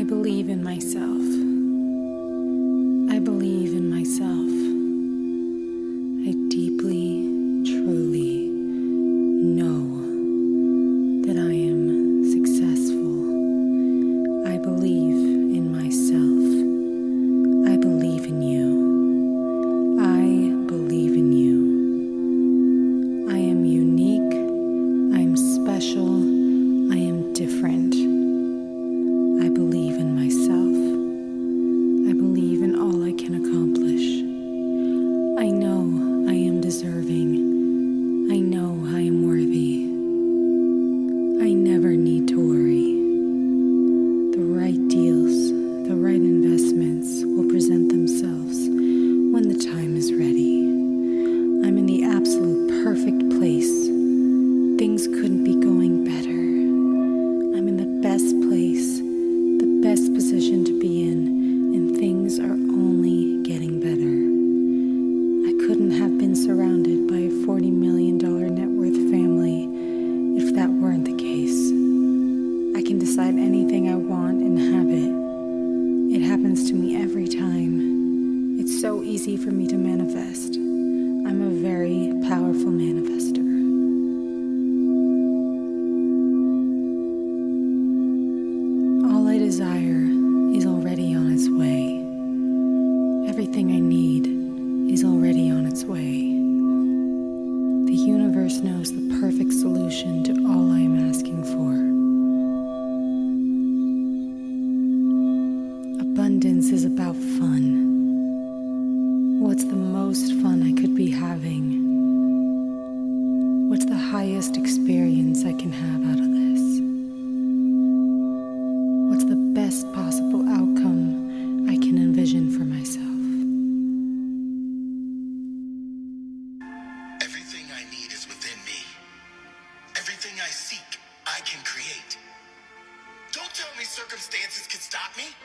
believe in myself. I believe in myself. I deeply, truly know that I am successful. I believe in myself. I believe in you. I believe in you. I am unique. I am special. I am different. I believe in myself. I believe in all I can accomplish. I know I am deserving. I know I am worthy. I never need to worry. The right deals, the right investments will present themselves when the time is ready. I'm in the absolute perfect place. Things couldn't be going better. I'm in the best place, the best position to be in, and things are only getting better. I couldn't have been surrounded by a $40 million net worth family if that weren't the case. I can decide anything I want and have it. It happens to me every time. It's so easy for me to manifest. I'm a very powerful manifester. All I desire is already on its way. Everything I need is already on its way. The universe knows the perfect solution to all I am asking for. Abundance is about fun. What's the most fun I could be having? What's the highest experience I can have out of this? What's the best possible outcome I can envision for myself? Everything I need is within me. Everything I seek, I can create. Don't tell me circumstances can stop me.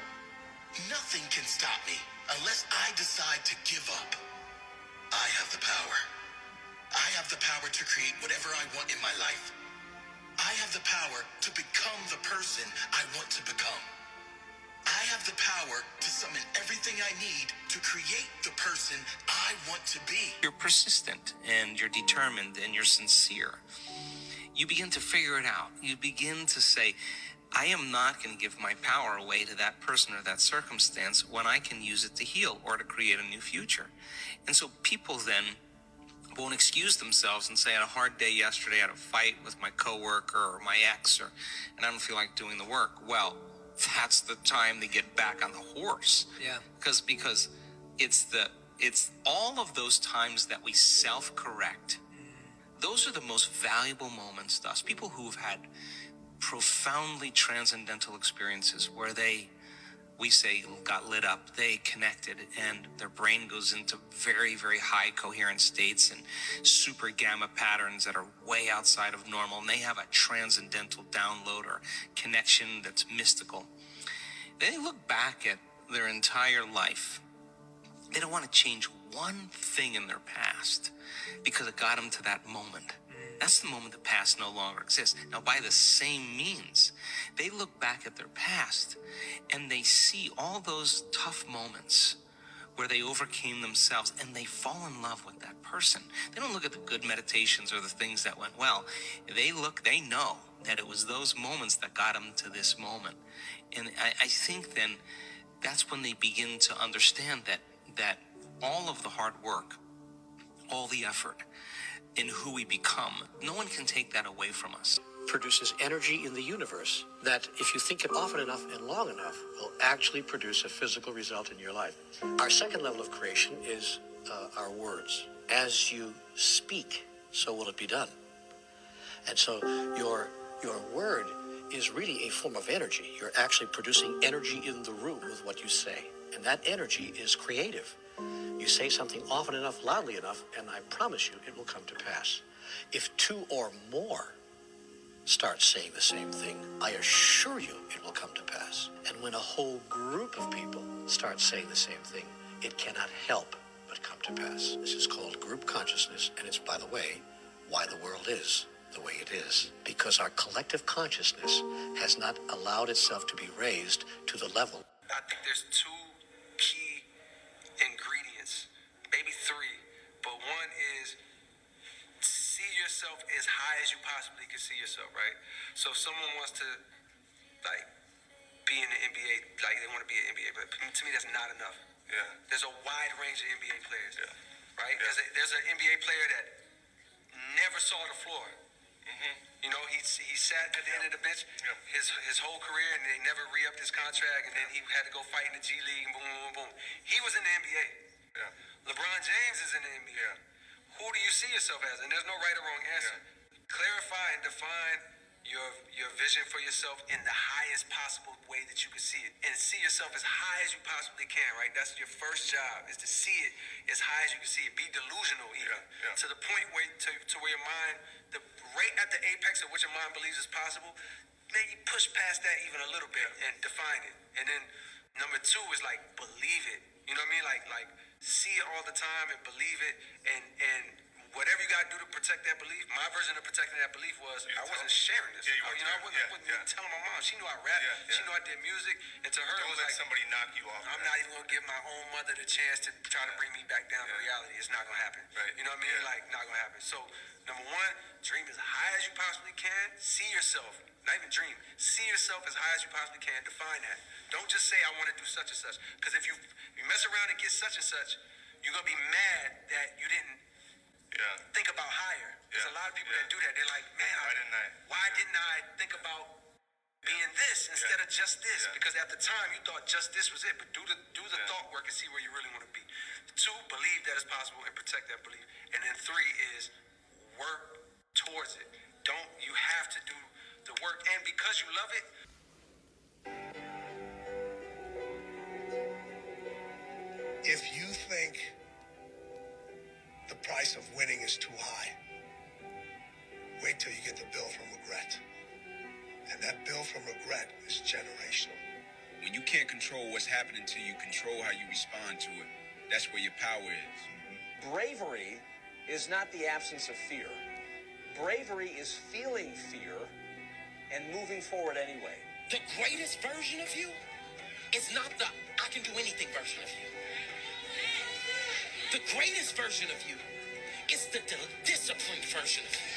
Nothing can stop me unless I decide to give up. I have the power. I have the power to create whatever I want in my life. I have the power to become the person I want to become. I have the power to summon everything I need to create the person I want to be. You're persistent and you're determined and you're sincere. You begin to figure it out. You begin to say, I am not going to give my power away to that person or that circumstance when I can use it to heal or to create a new future. And so people then won't excuse themselves and say, I had a hard day yesterday, I had a fight with my coworker or my ex, and I don't feel like doing the work. Well, that's the time they get back on the horse. Yeah. Because it's all of those times that we self-correct. Those are the most valuable moments to us. People who've had profoundly transcendental experiences where we say, got lit up, they connected, and their brain goes into very, very high coherent states and super gamma patterns that are way outside of normal, and they have a transcendental download or connection that's mystical. They look back at their entire life. They don't want to change one thing in their past because it got them to that moment. That's the moment the past no longer exists. Now, by the same means, they look back at their past and they see all those tough moments where they overcame themselves and they fall in love with that person. They don't look at the good meditations or the things that went well. They know that it was those moments that got them to this moment. And I think then that's when they begin to understand that all of the hard work, all the effort, in who we become, no one can take that away from us. Produces energy in the universe that, if you think it often enough and long enough, will actually produce a physical result in your life. Our second level of creation is our words. As you speak, so will it be done. And so your word is really a form of energy. You're actually producing energy in the room with what you say. And that energy is creative. You say something often enough, loudly enough, and I promise you it will come to pass. If two or more start saying the same thing, I assure you it will come to pass. And when a whole group of people start saying the same thing, it cannot help but come to pass. This is called group consciousness, and it's, by the way, why the world is the way it is because our collective consciousness has not allowed itself to be raised to the level. I think there's two key ingredients, maybe three, but one is see yourself as high as you possibly can see yourself, right? So if someone wants to, like, be in the NBA, like they want to be an NBA player, to me that's not enough. Yeah. There's a wide range of NBA players, right? Yeah. There's an NBA player that never saw the floor. You know, he sat at the end of the bench his whole career, and they never re-upped his contract, and then he had to go fight in the G League, and boom, boom, boom. He was in the NBA. Yeah. LeBron James is in the NBA. Yeah. Who do you see yourself as? And there's no right or wrong answer. Yeah. Clarify and define your vision for yourself in the highest possible way that you can see it. And see yourself as high as you possibly can, right? That's your first job, is to see it as high as you can see it. Be delusional even. To the point where to where your mind, right at the apex of what your mind believes is possible, maybe push past that even a little bit and define it. And then number two is like believe it. You know what I mean? Like see it all the time and believe it, and whatever you got to do to protect that belief. My version of protecting that belief was I wasn't sharing this. I wasn't telling my mom. She knew I rapped. She knew I did music, and to her it was like somebody knock you off. I'm not even gonna give my own mother the chance to try to bring me back down to reality. It's not gonna happen. Right. You know what I mean? Like not gonna happen. So number one, dream as high as you possibly can. See yourself. Not even dream. See yourself as high as you possibly can. Define that. Don't just say I want to do such and such. Because if you mess around and get such and such, you're gonna be mad that you didn't think about higher. There's a lot of people that do that. They're like, man, why didn't I think about being this instead of just this? Because at the time you thought just this was it. But do the thought work and see where you really want to be. Two, believe that it's possible and protect that belief. And then three is work towards it. You have to do the work, and because you love it. If you think the price of winning is too high, wait till you get the bill from regret. And that bill from regret is generational. When you can't control what's happening to you, control how you respond to it. That's where your power is. Bravery is not the absence of fear. Bravery is feeling fear and moving forward anyway. The greatest version of you is not the I can do anything version of you. The greatest version of you is the disciplined version of you.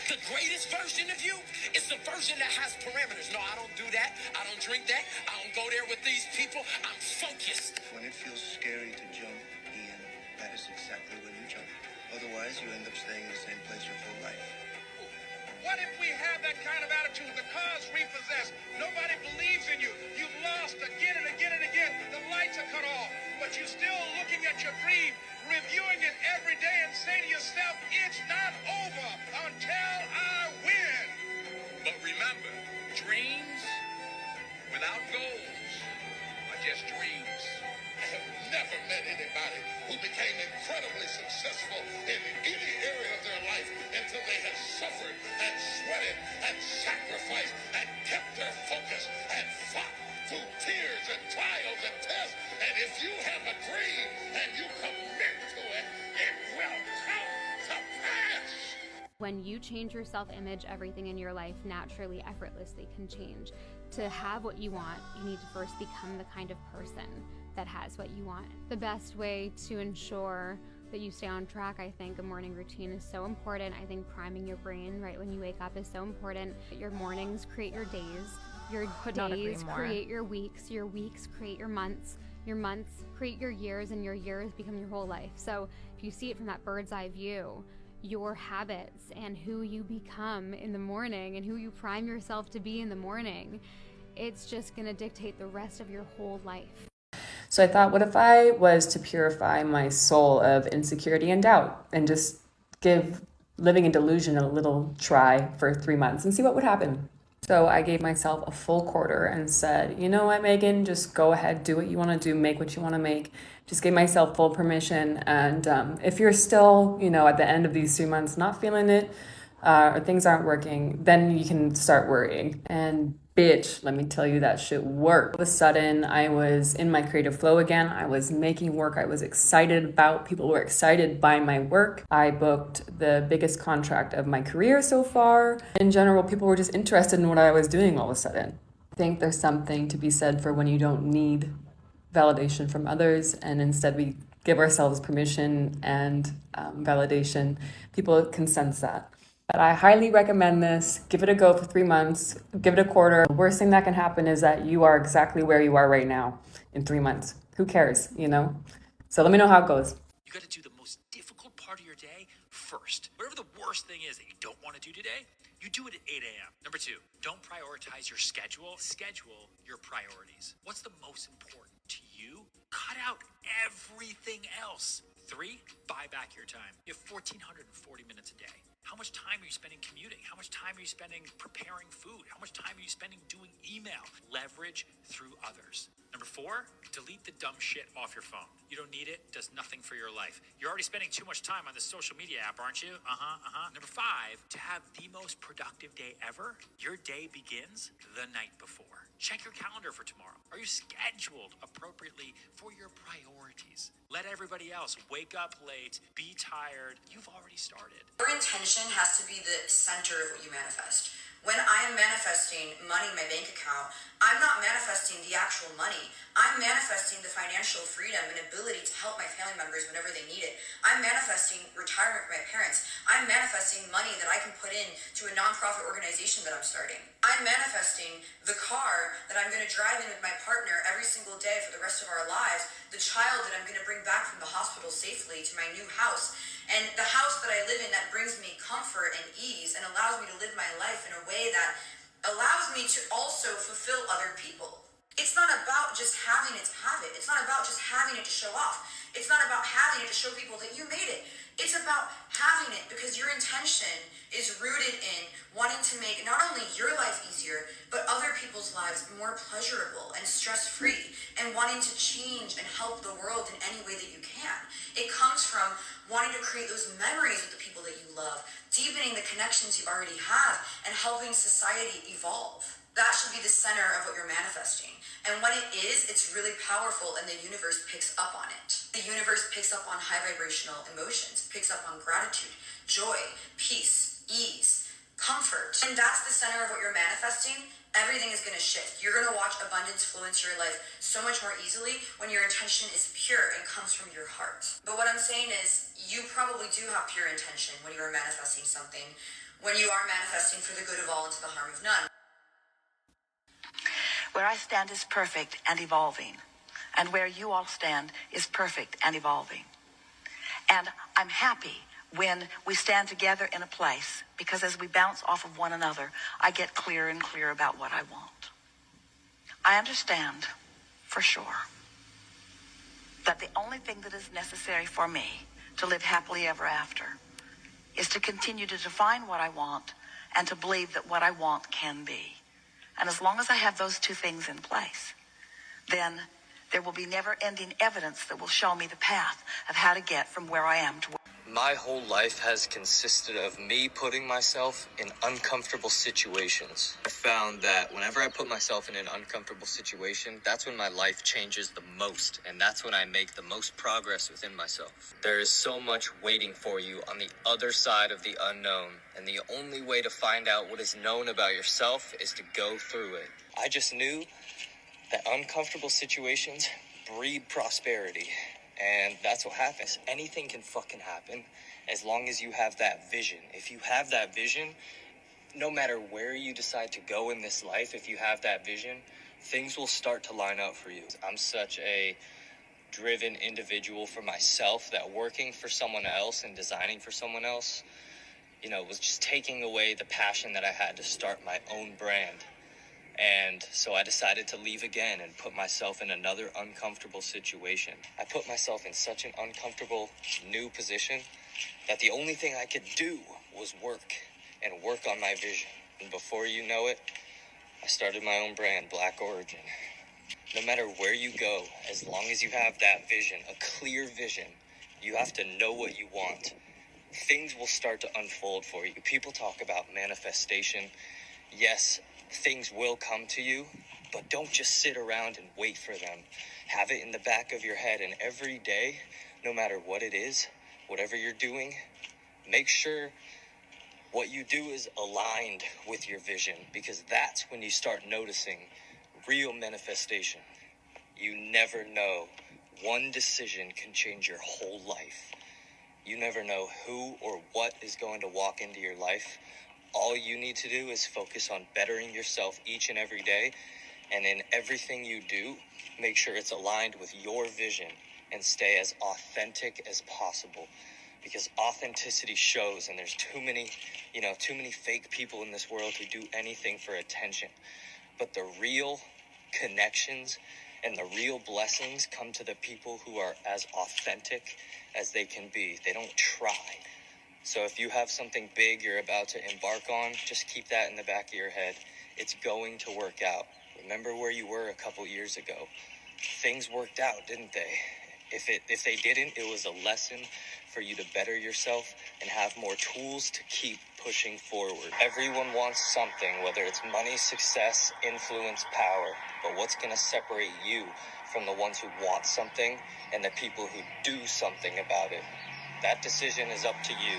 The greatest version of you is the version that has parameters. No, I don't do that. I don't drink that. I don't go there with these people. I'm focused. When it feels scary to jump, Ian, that is exactly when you jump. Otherwise, you end up staying in the same place your whole life. What if we have that kind of attitude? The car's repossessed. Nobody believes in you. You've lost again and again and again. The lights are cut off. But you're still looking at your dream, reviewing it every day and say to yourself, it's not over until I win. But remember, dreams without goals are just dreams. I have never met anybody who became incredibly successful in any area of their life until they had suffered and sweated and sacrificed and kept their focus and fought through tears and trials and tests. And if you have a dream and you commit to it, it will come to pass. When you change your self-image, everything in your life naturally, effortlessly can change. To have what you want, you need to first become the kind of person that has what you want. The best way to ensure that you stay on track, I think a morning routine is so important. I think priming your brain right when you wake up is so important. Your mornings create your days. Your days create your weeks create your months create your years, and your years become your whole life. So if you see it from that bird's eye view, your habits and who you become in the morning and who you prime yourself to be in the morning, it's just gonna dictate the rest of your whole life. So I thought, what if I was to purify my soul of insecurity and doubt and just give living in delusion a little try for 3 months and see what would happen? So I gave myself a full quarter and said, you know what, Megan, just go ahead, do what you want to do, make what you want to make. Just gave myself full permission. And if you're still, at the end of these 3 months not feeling it, or things aren't working, then you can start worrying. And bitch, let me tell you, that shit worked. All of a sudden, I was in my creative flow again. I was making work I was excited about. People were excited by my work. I booked the biggest contract of my career so far. In general, people were just interested in what I was doing all of a sudden. I think there's something to be said for when you don't need validation from others, and instead we give ourselves permission and validation. People can sense that. But I highly recommend this. Give it a go for 3 months. Give it a quarter. The worst thing that can happen is that you are exactly where you are right now in 3 months. Who cares, you know? So let me know how it goes. You got to do the most difficult part of your day first. Whatever the worst thing is that you don't want to do today, you do it at 8 a.m. Number 2, don't prioritize your schedule. Schedule your priorities. What's the most important to you? Cut out everything else. 3, buy back your time. You have 1,440 minutes a day. How much time are you spending commuting? How much time are you spending preparing food? How much time are you spending doing email? Leverage through others. Number 4, delete the dumb shit off your phone. You don't need it. Does nothing for your life. You're already spending too much time on this social media app, aren't you? Number 5, to have the most productive day ever, your day begins the night before. Check your calendar for tomorrow. Are you scheduled appropriately for your priorities? Let everybody else wake up late, be tired. You've already started. Your intention has to be the center of what you manifest. When I am manifesting money in my bank account, I'm not manifesting the actual money. I'm manifesting the financial freedom and ability to help my family members whenever they need it. I'm manifesting retirement for my parents. I'm manifesting money that I can put in to a nonprofit organization that I'm starting. I'm manifesting the car that I'm going to drive in with my partner every single day for the rest of our lives, the child that I'm going to bring back from the hospital safely to my new house, and the house that I live in that brings me comfort and ease and allows me to live my life in a way that allows me to also fulfill other people. It's not about just having it to have it. It's not about just having it to show off. It's not about having it to show people that you made it. It's about having it because your intention is rooted in wanting to make not only your life easier, but other people's lives more pleasurable and stress-free, and wanting to change and help the world in any way that you can. It comes from wanting to create those memories with the people that you love, deepening the connections you already have, and helping society evolve. That should be the center of what you're manifesting. And when it is, it's really powerful and the universe picks up on it. The universe picks up on high vibrational emotions, picks up on gratitude, joy, peace, ease, comfort. And that's the center of what you're manifesting. Everything is going to shift. You're going to watch abundance flow into your life so much more easily when your intention is pure and comes from your heart. But what I'm saying is, you probably do have pure intention when you are manifesting something, when you are manifesting for the good of all and to the harm of none. Where I stand is perfect and evolving, and where you all stand is perfect and evolving. And I'm happy when we stand together in a place, because as we bounce off of one another, I get clearer and clearer about what I want. I understand, for sure, that the only thing that is necessary for me to live happily ever after is to continue to define what I want and to believe that what I want can be. And as long as I have those two things in place, then there will be never-ending evidence that will show me the path of how to get from where I am to where My whole life has consisted of me putting myself in uncomfortable situations. I found that whenever I put myself in an uncomfortable situation, that's when my life changes the most, and that's when I make the most progress within myself. There is so much waiting for you on the other side of the unknown, and the only way to find out what is known about yourself is to go through it. I just knew that uncomfortable situations breed prosperity. And that's what happens. Anything can fucking happen as long as you have that vision. If you have that vision, no matter where you decide to go in this life, if you have that vision, things will start to line up for you. I'm such a driven individual for myself that working for someone else and designing for someone else, was just taking away the passion that I had to start my own brand. And so I decided to leave again and put myself in another uncomfortable situation. I put myself in such an uncomfortable new position that the only thing I could do was work on my vision. And before you know it, I started my own brand, Black Origin. No matter where you go, as long as you have that vision, a clear vision, you have to know what you want. things will start to unfold for you. People talk about manifestation. Yes, things will come to you, but don't just sit around and wait for them. Have it in the back of your head, and every day, no matter what it is, whatever you're doing, make sure what you do is aligned with your vision, because that's when you start noticing real manifestation. You never know. One decision can change your whole life. You never know who or what is going to walk into your life. All you need to do is focus on bettering yourself each and every day. And in everything you do, make sure it's aligned with your vision and stay as authentic as possible. Because authenticity shows, and there's too many fake people in this world who do anything for attention. But the real connections and the real blessings come to the people who are as authentic as they can be. They don't try. So if you have something big you're about to embark on, just keep that in the back of your head. It's going to work out. Remember where you were a couple years ago. Things worked out, didn't they? If they didn't, it was a lesson for you to better yourself and have more tools to keep pushing forward. Everyone wants something, whether it's money, success, influence, power. But what's going to separate you from the ones who want something and the people who do something about it? That decision is up to you.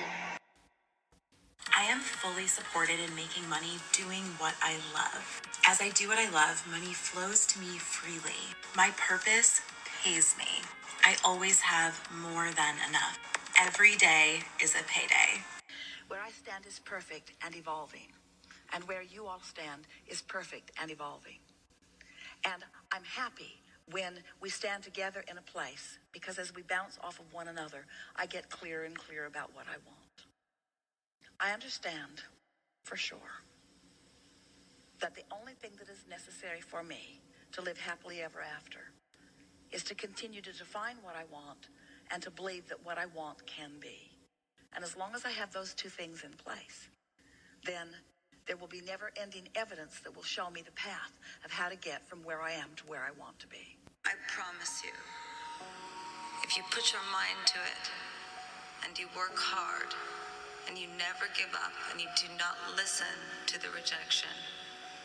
I am fully supported in making money doing what I love. As I do what I love, money flows to me freely. My purpose pays me. I always have more than enough. Every day is a payday. Where I stand is perfect and evolving. And where you all stand is perfect and evolving. And I'm happy when we stand together in a place, because as we bounce off of one another, I get clearer and clearer about what I want. I understand for sure that the only thing that is necessary for me to live happily ever after is to continue to define what I want and to believe that what I want can be. And as long as I have those two things in place, then there will be never-ending evidence that will show me the path of how to get from where I am to where I want to be. I promise you, if you put your mind to it and you work hard and you never give up and you do not listen to the rejection,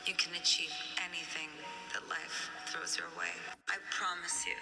you can achieve anything that life throws your way. I promise you.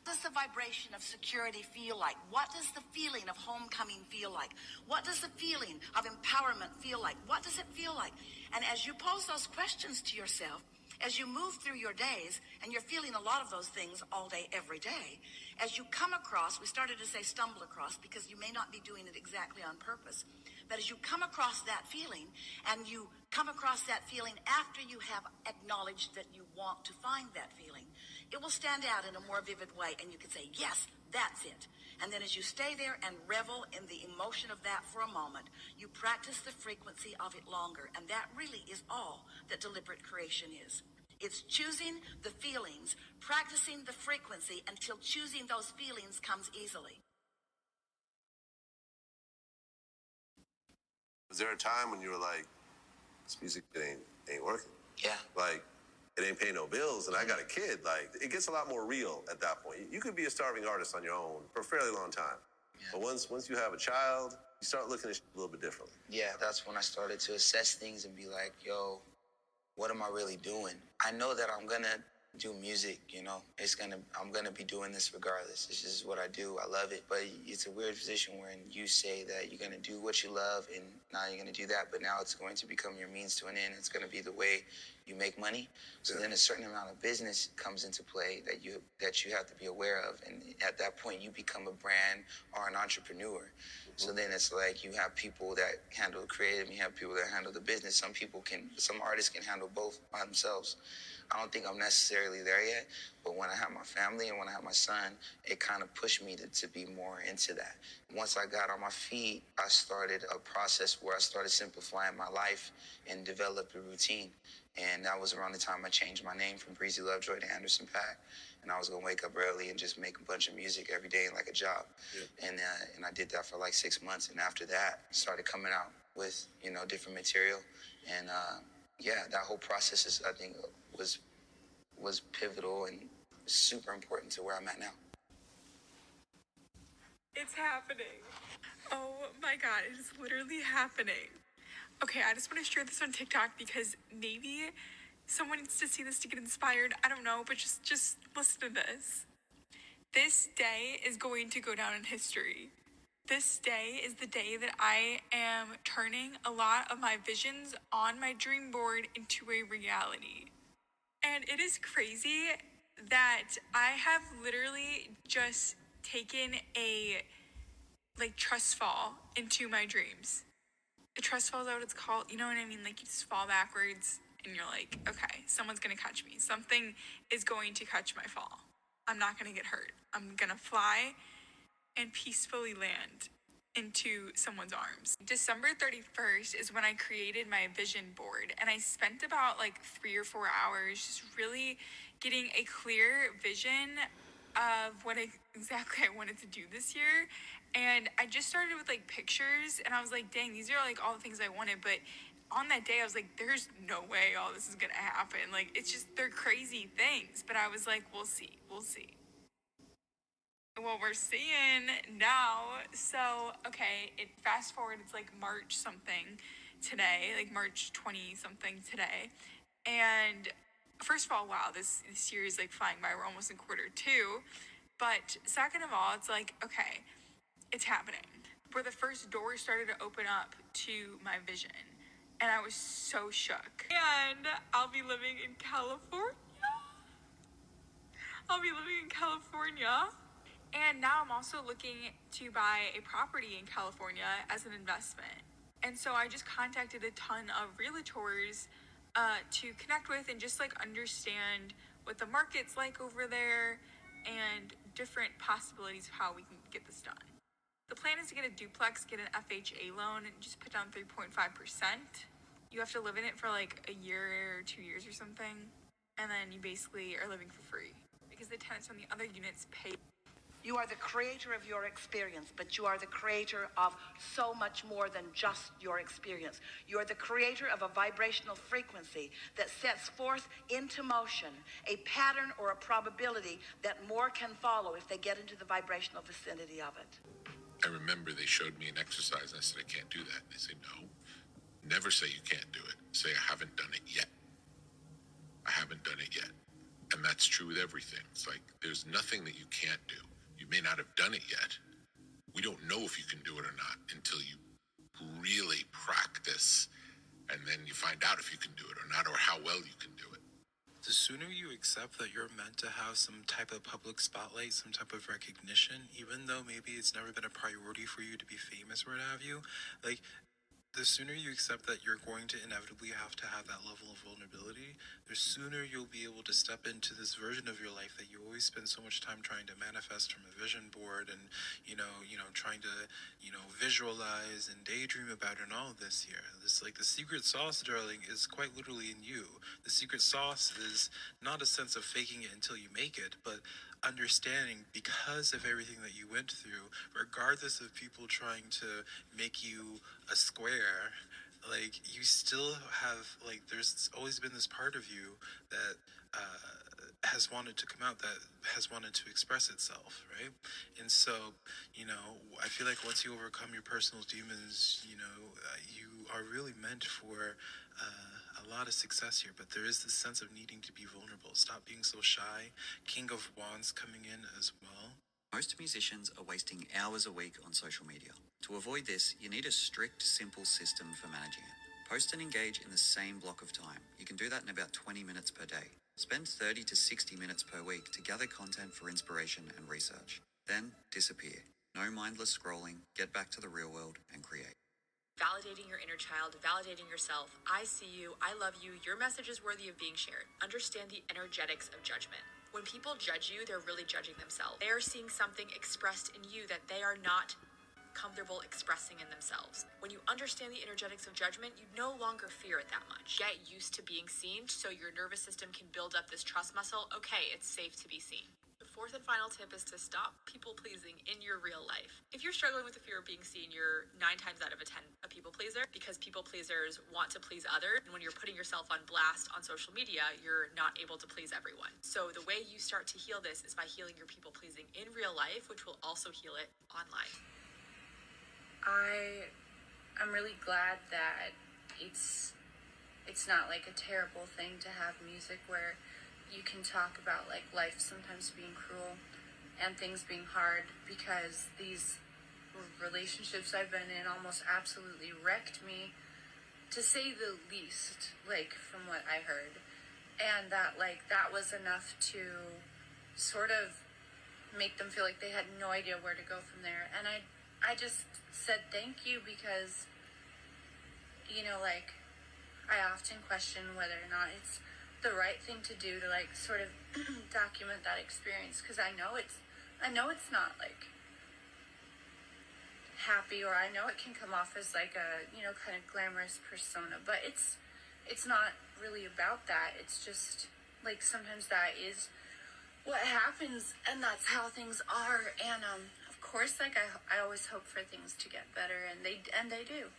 What does the vibration of security feel like? What does the feeling of homecoming feel like? What does the feeling of empowerment feel like? What does it feel like? And as you pose those questions to yourself, as you move through your days, and you're feeling a lot of those things all day, every day, as you come across, we started to say stumble across because you may not be doing it exactly on purpose, but as you come across that feeling, and you come across that feeling after you have acknowledged that you want to find that feeling, it will stand out in a more vivid way, and you can say, yes, that's it. And then as you stay there and revel in the emotion of that for a moment, you practice the frequency of it longer, and that really is all that deliberate creation is. It's choosing the feelings, practicing the frequency until choosing those feelings comes easily. Was there a time when you were like, this music ain't working? Yeah. Like, it ain't paying no bills, and I got a kid. Like, it gets a lot more real at that point. You could be a starving artist on your own for a fairly long time. Yeah. But once you have a child, you start looking at shit a little bit differently. Yeah, that's when I started to assess things and be like, yo, what am I really doing? I know that I'm gonna do music, you know. I'm gonna be doing this regardless. This is what I do. I love it. But it's a weird position when you say that you're gonna do what you love and now you're gonna do that, but now it's going to become your means to an end. It's gonna be the way you make money. So then a certain amount of business comes into play that you have to be aware of. And at that point you become a brand or an entrepreneur. So then it's like you have people that handle creative, and you have people that handle the business. Some artists can handle both by themselves. I don't think I'm necessarily there yet, but when I have my family and when I have my son, it kind of pushed me to be more into that. Once I got on my feet, I started a process where I started simplifying my life and developed a routine. And that was around the time I changed my name from Breezy Lovejoy to Anderson .Paak. And I was going to wake up early and just make a bunch of music every day like a job. Yeah. And I did that for like 6 months. And after that, I started coming out with, different material. And that whole process I think, was pivotal and super important to where I'm at now. It's happening. Oh my god, it is literally happening. Okay, I just want to share this on TikTok because maybe someone needs to see this to get inspired. I don't know, but just listen to this. This day is going to go down in history. This day is the day that I am turning a lot of my visions on my dream board into a reality. And it is crazy that I have literally just taken a trust fall into my dreams. A trust fall is what it's called. You know what I mean? Like, you just fall backwards and you're like, okay, someone's gonna catch me. Something is going to catch my fall. I'm not gonna get hurt. I'm gonna fly and peacefully land into someone's arms. December 31st is when I created my vision board, and I spent about 3 or 4 hours just really getting a clear vision of what exactly I wanted to do this year. And I just started with pictures, and I was like, dang, these are all the things I wanted. But on that day, I was like, there's no way all this is gonna happen. It's just, they're crazy things. But I was like, we'll see. What we're seeing now. So, okay, fast forward, it's March something today, March 20 something today. And first of all, wow, this year is flying by. We're almost in Q2. But second of all, it's okay, it's happening. Where the first door started to open up to my vision. And I was so shook. And I'll be living in California. And now I'm also looking to buy a property in California as an investment. And so I just contacted a ton of realtors to connect with and just understand what the market's like over there and different possibilities of how we can get this done. The plan is to get a duplex, get an FHA loan, and just put down 3.5%. You have to live in it for a year or 2 years or something. And then you basically are living for free because the tenants on the other units pay. You are the creator of your experience, but you are the creator of so much more than just your experience. You are the creator of a vibrational frequency that sets forth into motion a pattern or a probability that more can follow if they get into the vibrational vicinity of it. I remember they showed me an exercise and I said, I can't do that. And they said, no, never say you can't do it. Say, I haven't done it yet. I haven't done it yet. And that's true with everything. It's there's nothing that you can't do. You may not have done it yet. We don't know if you can do it or not until you really practice, and then you find out if you can do it or not, or how well you can do it. The sooner you accept that you're meant to have some type of public spotlight, some type of recognition, even though maybe it's never been a priority for you to be famous or what have you, the sooner you accept that you're going to inevitably have to have that level of vulnerability, the sooner you'll be able to step into this version of your life that you always spend so much time trying to manifest from a vision board and, trying to, visualize and daydream about and all of this here. This, the secret sauce, darling, is quite literally in you. The secret sauce is not a sense of faking it until you make it, but understanding because of everything that you went through, regardless of people trying to make you a square, you still have, there's always been this part of you that has wanted to come out, that has wanted to express itself, right? And so, I feel like once you overcome your personal demons, you are really meant for a lot of success here, but there is this sense of needing to be vulnerable. Stop being so shy. King of Wands coming in as well. Most musicians are wasting hours a week on social media. To avoid this, you need a strict, simple system for managing it. Post and engage in the same block of time. You can do that in about 20 minutes per day. Spend 30 to 60 minutes per week to gather content for inspiration and research. Then disappear. No mindless scrolling, get back to the real world and create. Validating your inner child, validating yourself. I see you, I love you, your message is worthy of being shared. Understand the energetics of judgment. When people judge you, they're really judging themselves. They are seeing something expressed in you that they are not comfortable expressing in themselves. When you understand the energetics of judgment, you no longer fear it that much. Get used to being seen so your nervous system can build up this trust muscle. Okay, it's safe to be seen. The fourth and final tip is to stop people pleasing in your real life. If you're struggling with the fear of being seen, you're 9 times out of 10 a people pleaser because people pleasers want to please others. And when you're putting yourself on blast on social media, you're not able to please everyone. So the way you start to heal this is by healing your people pleasing in real life, which will also heal it online. I'm really glad that it's not like a terrible thing to have music where you can talk about like life sometimes being cruel and things being hard, because these relationships I've been in almost absolutely wrecked me, to say the least, like from what I heard. And that was enough to sort of make them feel like they had no idea where to go from there. And I just said thank you, because, you know, like, I often question whether or not it's the right thing to do to like sort of document that experience, because I know it's not like happy, or I know it can come off as like a, you know, kind of glamorous persona, but it's not really about that. It's just like sometimes that is what happens, and that's how things are. And of course, like I always hope for things to get better, and they do.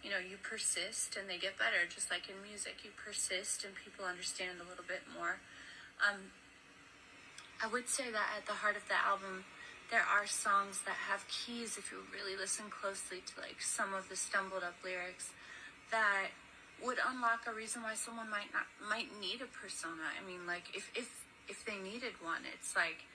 You know, you persist and they get better, just like in music. You persist and people understand a little bit more. I would say that at the heart of the album, there are songs that have keys, if you really listen closely to like some of the stumbled up lyrics, that would unlock a reason why someone might need a persona. I mean, like if they needed one, it's like,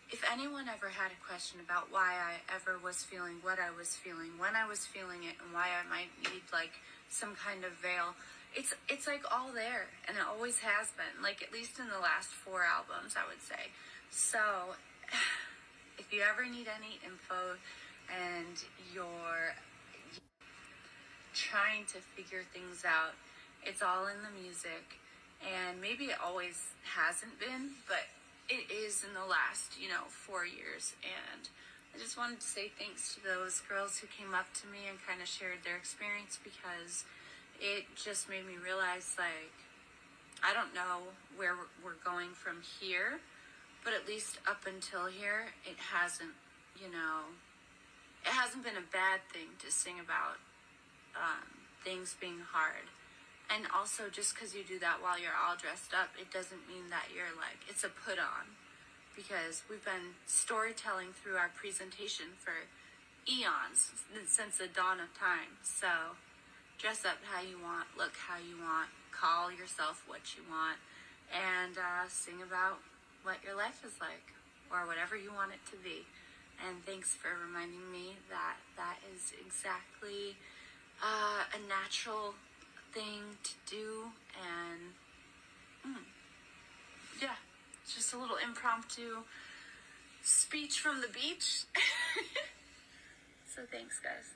if anyone ever had a question about why I ever was feeling what I was feeling, when I was feeling it, and why I might need like some kind of veil, it's like all there, and it always has been, like at least in the last 4 albums, I would say. So if you ever need any info and you're trying to figure things out, it's all in the music. And maybe it always hasn't been, but it is in the last, 4 years. And I just wanted to say thanks to those girls who came up to me and kind of shared their experience, because it just made me realize, like, I don't know where we're going from here, but at least up until here, it hasn't been a bad thing to sing about things being hard. And also, just because you do that while you're all dressed up, it doesn't mean that you're like, it's a put on. Because we've been storytelling through our presentation for eons, since the dawn of time. So dress up how you want, look how you want, call yourself what you want, and sing about what your life is like, or whatever you want it to be. And thanks for reminding me that that is exactly a natural thing to do. And yeah, it's just a little impromptu speech from the beach. So thanks, guys.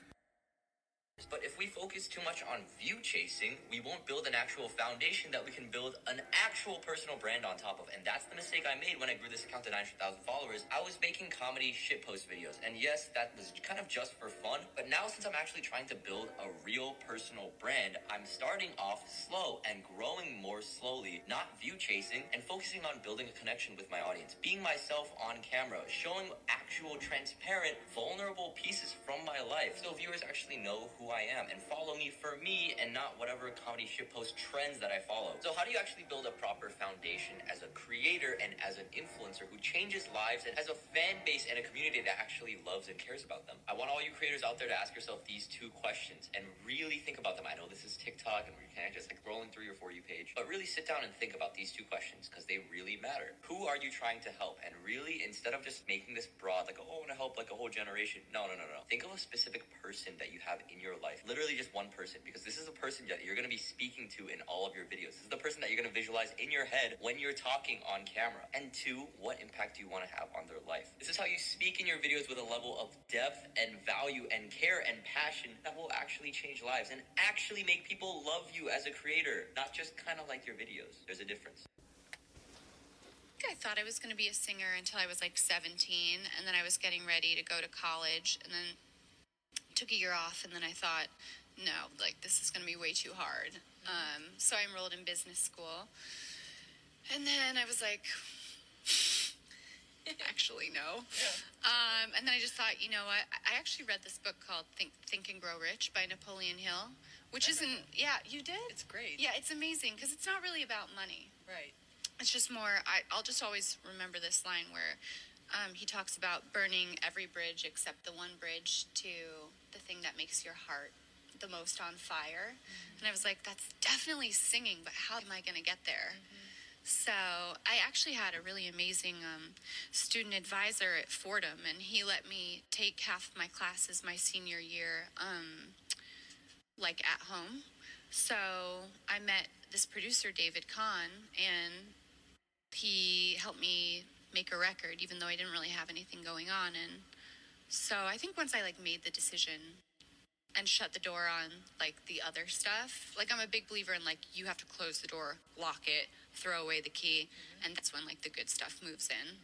But if we focus too much on view chasing, we won't build an actual foundation that we can build an actual personal brand on top of. And that's the mistake I made when I grew this account to 900,000 followers. I was making comedy shitpost videos. And yes, that was kind of just for fun. But now, since I'm actually trying to build a real personal brand, I'm starting off slow and growing more slowly, not view chasing, and focusing on building a connection with my audience, being myself on camera, showing actual, transparent, vulnerable pieces from my life, so viewers actually know who I am and follow me for me and not whatever comedy shitpost trends that I follow. So how do you actually build a proper foundation as a creator and as an influencer who changes lives and has a fan base and a community that actually loves and cares about them? I want all you creators out there to ask yourself these 2 questions and really think about them. I know this is TikTok and we're kind of just like rolling through your For You page, but really sit down and think about these 2 questions, because they really matter. Who are you trying to help? And really, instead of just making this broad, like, oh, I want to help like a whole generation. No. Think of a specific person that you have in your life. Literally just one person, because this is a person that you're going to be speaking to in all of your videos. This is the person that you're going to visualize in your head when you're talking on camera. And 2, what impact do you want to have on their life? This is how you speak in your videos with a level of depth and value and care and passion that will actually change lives and actually make people love you as a creator, not just kind of like your videos. There's a difference. I thought I was going to be a singer until I was like 17, and then I was getting ready to go to college, and then took a year off, and then I thought, no, like, this is going to be way too hard. So I enrolled in business school, and then I was like, actually, no. And then I just thought, you know what, I actually read this book called Think and Grow Rich by Napoleon Hill, which isn't, yeah, you did? It's great. Yeah, it's amazing, because it's not really about money. Right. It's just more, I'll just always remember this line where He talks about burning every bridge except the one bridge to the thing that makes your heart the most on fire. And I was like, that's definitely singing, but how am I going to get there? So I actually had a really amazing student advisor at Fordham, and he let me take half of my classes my senior year, like at home. So I met this producer, David Kahn, and he helped me make a record, even though I didn't really have anything going on. And so I think once I like made the decision and shut the door on like the other stuff, like I'm a big believer in like you have to close the door, lock it, throw away the key, and that's when like the good stuff moves in.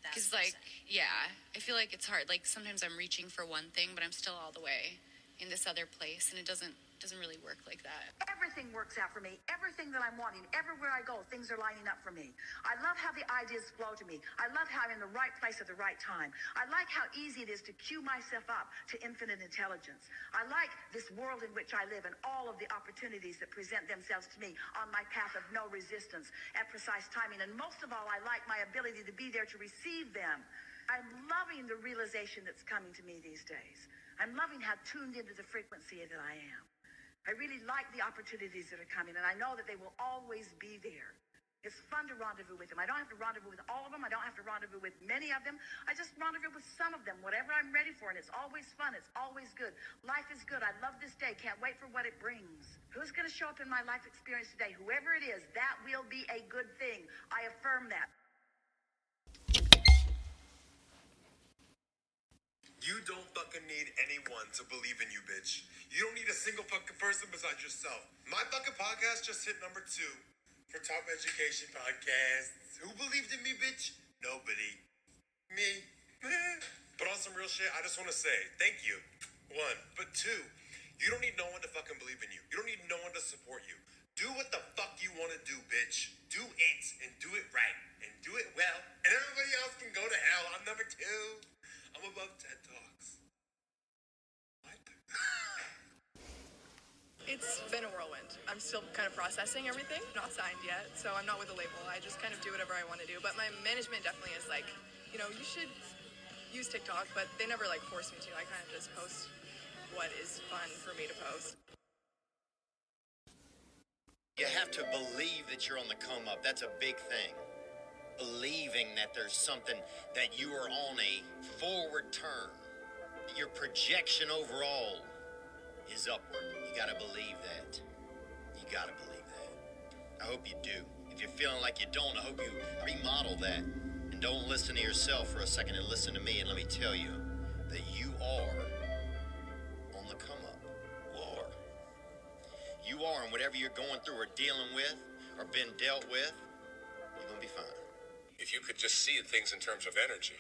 Because like, yeah, I feel like it's hard. Like sometimes I'm reaching for one thing, but I'm still all the way in this other place, and it doesn't really work like that. Everything works out for me. Everything that I'm wanting, everywhere I go, things are lining up for me. I love how the ideas flow to me. I love how I'm in the right place at the right time. I like how easy it is to cue myself up to infinite intelligence. I like this world in which I live and all of the opportunities that present themselves to me on my path of no resistance at precise timing. And most of all, I like my ability to be there to receive them. I'm loving the realization that's coming to me these days. I'm loving how tuned into the frequency that I am. I really like the opportunities that are coming, and I know that they will always be there. It's fun to rendezvous with them. I don't have to rendezvous with all of them. I don't have to rendezvous with many of them. I just rendezvous with some of them, whatever I'm ready for, and it's always fun. It's always good. Life is good. I love this day. Can't wait for what it brings. Who's going to show up in my life experience today? Whoever it is, that will be a good thing. I affirm that. You don't fucking need anyone to believe in you, bitch. You don't need a single fucking person besides yourself. My fucking podcast just hit number 2 for top education podcasts. Who believed in me, bitch? Nobody. Me. But on some real shit, I just want to say thank you. 1. But 2, you don't need no one to fucking believe in you. You don't need no one to support you. Do what the fuck you want to do, bitch. Do it and do it right and do it well. And everybody else can go to hell. I'm number 2. I'm above TED Talks. What? It's been a whirlwind. I'm still kind of processing everything. Not signed yet, so I'm not with a label. I just kind of do whatever I want to do. But my management definitely is like, you know, you should use TikTok, but they never like force me to. I kind of just post what is fun for me to post. You have to believe that you're on the come up. That's a big thing. Believing that there's something, that you are on a forward turn. Your projection overall is upward. You gotta believe that. You gotta believe that. I hope you do. If you're feeling like you don't, I hope you remodel that. And don't listen to yourself for a second and listen to me. And let me tell you that you are on the come up. You are, and whatever you're going through or dealing with or been dealt with, you're gonna be fine. If you could just see things in terms of energy,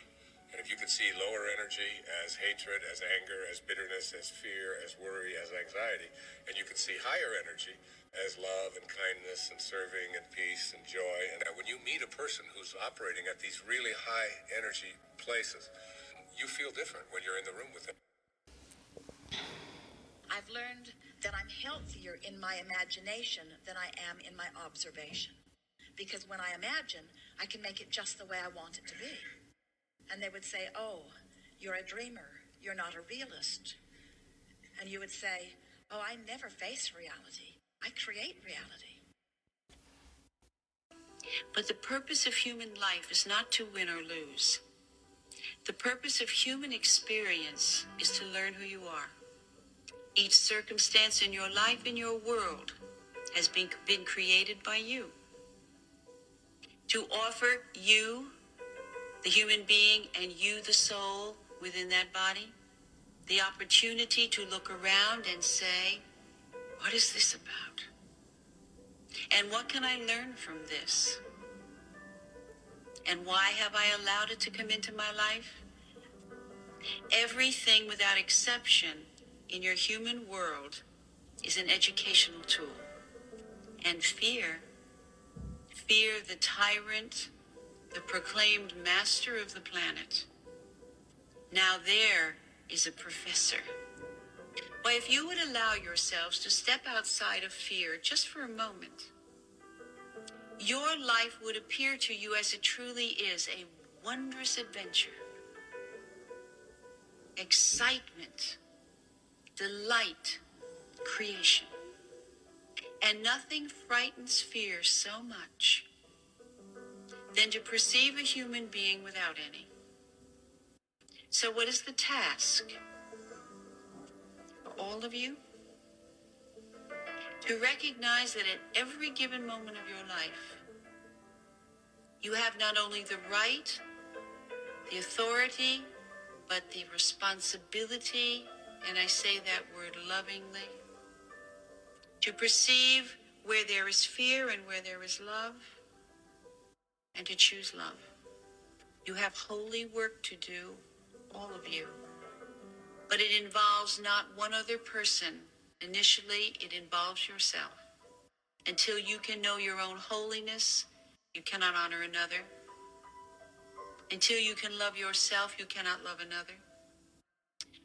and if you could see lower energy as hatred, as anger, as bitterness, as fear, as worry, as anxiety, and you could see higher energy as love and kindness and serving and peace and joy, and when you meet a person who's operating at these really high energy places, you feel different when you're in the room with them. I've learned that I'm healthier in my imagination than I am in my observation. Because when I imagine, I can make it just the way I want it to be. And they would say, oh, you're a dreamer. You're not a realist. And you would say, oh, I never face reality. I create reality. But the purpose of human life is not to win or lose. The purpose of human experience is to learn who you are. Each circumstance in your life, in your world, has been created by you. To offer you, the human being, and you, the soul within that body, the opportunity to look around and say, what is this about? And what can I learn from this? And why have I allowed it to come into my life? Everything without exception in your human world is an educational tool. And fear, the tyrant, the proclaimed master of the planet, now there is a professor. Why, if you would allow yourselves to step outside of fear just for a moment, your life would appear to you as it truly is, a wondrous adventure, excitement, delight, creation. And nothing frightens fear so much than to perceive a human being without any. So what is the task for all of you? To recognize that at every given moment of your life, you have not only the right, the authority, but the responsibility, and I say that word lovingly, to perceive where there is fear and where there is love, and to choose love. You have holy work to do, all of you. But it involves not one other person. Initially, it involves yourself. Until you can know your own holiness, you cannot honor another. Until you can love yourself, you cannot love another.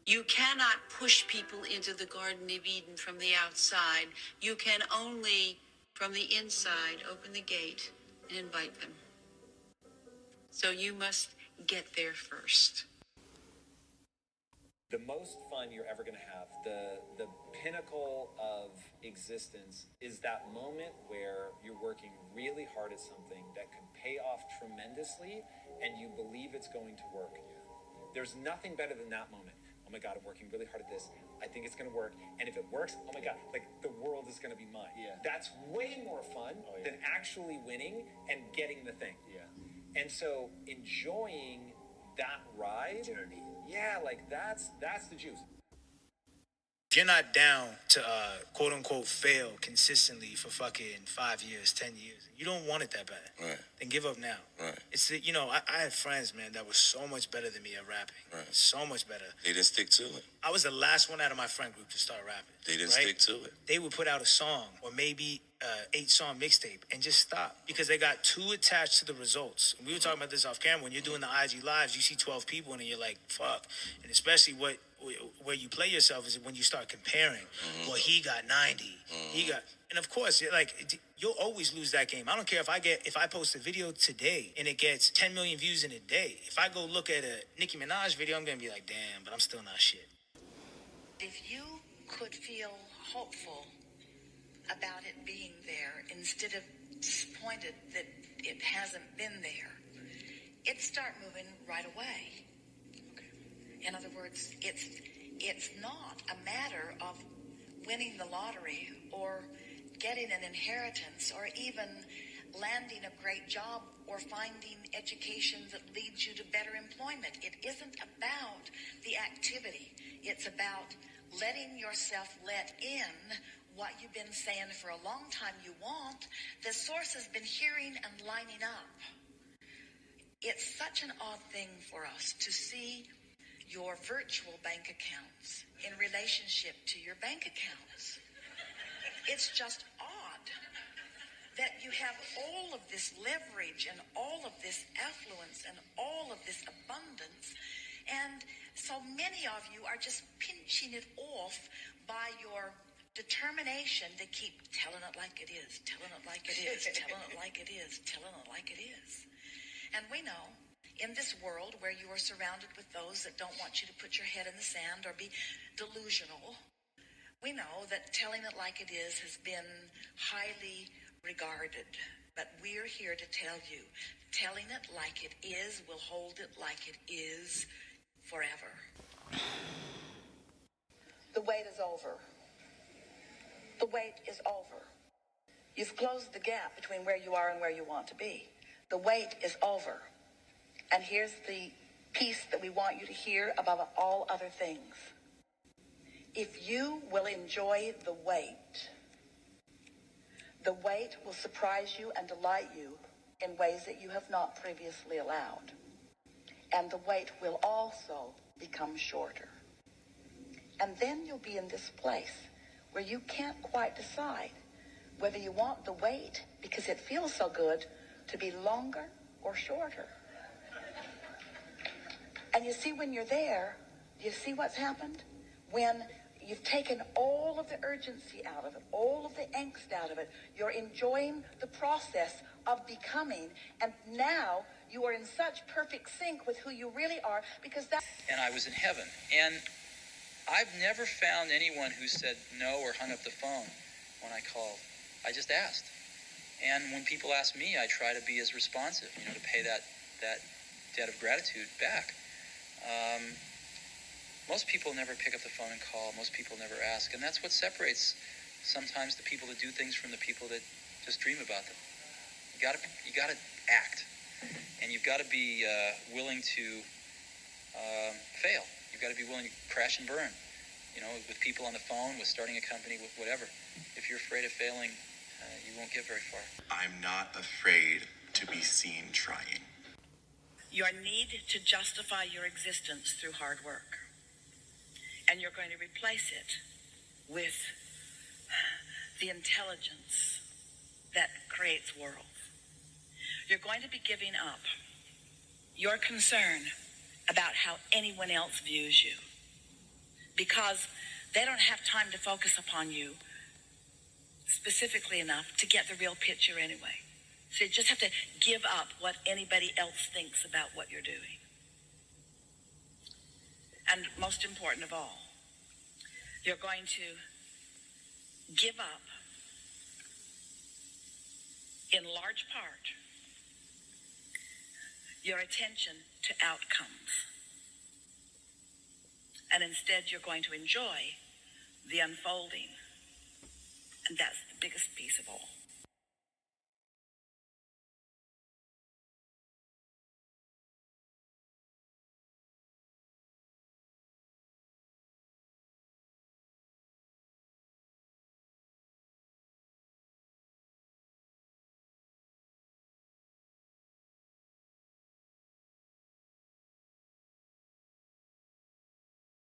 You cannot push people into the Garden of Eden from the outside. You can only, from the inside, open the gate and invite them. So you must get there first. The most fun you're ever going to have, the pinnacle of existence, is that moment where you're working really hard at something that could pay off tremendously and you believe it's going to work. There's nothing better than that moment. Oh my God, I'm working really hard at this. I think it's going to work. And if it works, oh my God, like the world is going to be mine. Yeah. That's way more fun than actually winning and getting the thing. Yeah. And so enjoying that ride, journey. Yeah, like that's the juice. If you're not down to quote unquote fail consistently for fucking 5 years, 10 years, you don't want it that bad. Right. Then give up now. Right. It's I had friends, man, that were so much better than me at rapping. Right. So much better. They didn't stick to it. I was the last one out of my friend group to start rapping. They didn't right? stick to it. They would put out a song or maybe 8-song mixtape and just stop because they got too attached to the results. And we were talking about this off camera. When you're doing the IG lives, you see 12 people and you're like, fuck. And especially where you play yourself is when you start comparing. Well, he got 90. He got, and of course, you'll always lose that game. I don't care if I post a video today and it gets 10 million views in a day. If I go look at a Nicki Minaj video, I'm gonna be like, damn, but I'm still not shit. If you could feel hopeful about it being there instead of disappointed that it hasn't been there, it'd start moving right away. In other words, it's not a matter of winning the lottery or getting an inheritance or even landing a great job or finding education that leads you to better employment. It isn't about the activity. It's about letting yourself let in what you've been saying for a long time you want. The source has been hearing and lining up. It's such an odd thing for us to see your virtual bank accounts in relationship to your bank accounts. It's just odd that you have all of this leverage and all of this affluence and all of this abundance, and so many of you are just pinching it off by your determination to keep telling it like it is, telling it like it is, telling it like it is, telling it like it is. And we know in this world where you are surrounded with those that don't want you to put your head in the sand or be delusional, we know that telling it like it is has been highly regarded. But we're here to tell you, telling it like it is will hold it like it is forever. The wait is over. The wait is over. You've closed the gap between where you are and where you want to be. The wait is over. And here's the piece that we want you to hear above all other things. If you will enjoy the wait will surprise you and delight you in ways that you have not previously allowed. And the wait will also become shorter. And then you'll be in this place where you can't quite decide whether you want the wait, because it feels so good, to be longer or shorter. And you see, when you're there, you see what's happened? When you've taken all of the urgency out of it, all of the angst out of it, you're enjoying the process of becoming. And now you are in such perfect sync with who you really are, because that. And I was in heaven. And I've never found anyone who said no or hung up the phone when I called. I just asked. And when people ask me, I try to be as responsive, to pay that debt of gratitude back. Most people never pick up the phone and call. Most people never ask. And that's what separates sometimes the people that do things from the people that just dream about them. You gotta act. And you've got to be willing to fail. You've got to be willing to crash and burn, with people on the phone, with starting a company, with whatever. If you're afraid of failing, you won't get very far. I'm not afraid to be seen trying. Your need to justify your existence through hard work. And you're going to replace it with the intelligence that creates worlds. You're going to be giving up your concern about how anyone else views you, because they don't have time to focus upon you specifically enough to get the real picture anyway. So you just have to give up what anybody else thinks about what you're doing. And most important of all, you're going to give up, in large part, your attention to outcomes. And instead, you're going to enjoy the unfolding. And that's the biggest piece of all.